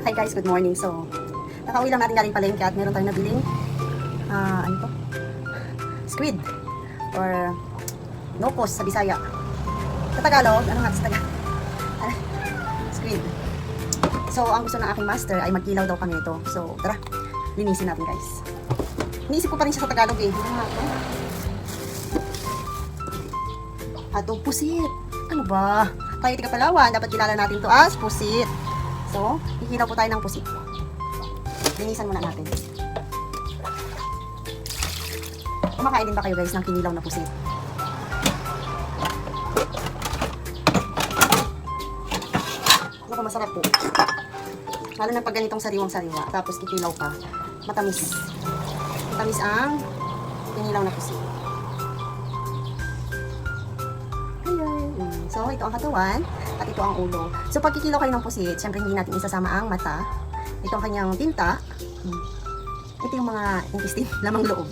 Hi guys, good morning. So, nakauwi lang natin galing palengke at meron tayong nabiling ano to? Squid or nopos sa Bisaya. Sa Tagalog, ano nga sa Tagalog? Squid. So, ang gusto ng aking master ay magkilaw daw kami ito. So, tara, linisin natin guys. Iniisip ko pa rin siya sa Tagalog eh. Ano nga ito? Atong pusit. Ano ba? Tayo tiga Palawan, dapat kilala natin to as pusit. So, ikilaw po tayo ng pusit. Linisan muna natin. Kumakain din ba kayo guys ng kinilaw na pusit? Naku, masarap po. Lalo na pag ganitong sariwang-sariwa. Tapos kikilaw pa. Matamis. Matamis ang kinilaw na pusit. So, ito ang katawan at ito ang ulo. So, pag kikilaw kayo ng pusit, syempre hindi natin isasama ang mata. Ito ang kanyang tinta. Ito yung mga intestine, lamang loob.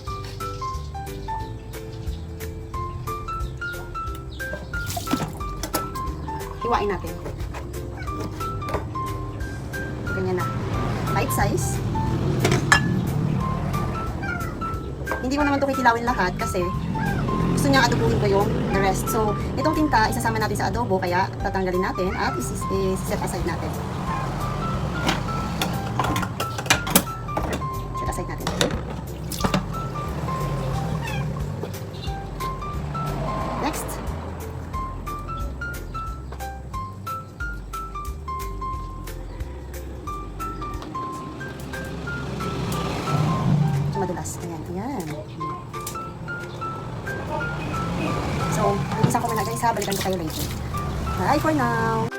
Hiwain natin. Ganyan na. Bite size. Hindi mo naman ito kikilawin lahat kasi gusto niya adobuhin ko yung the rest. So, itong tinta, isasama natin sa adobo, kaya tatanggalin natin at i-set aside natin. Set aside natin. Next. So, madulas. Ayan, ayan. So, isa ko muna guys ha, balikan ko kayo later. Bye for now!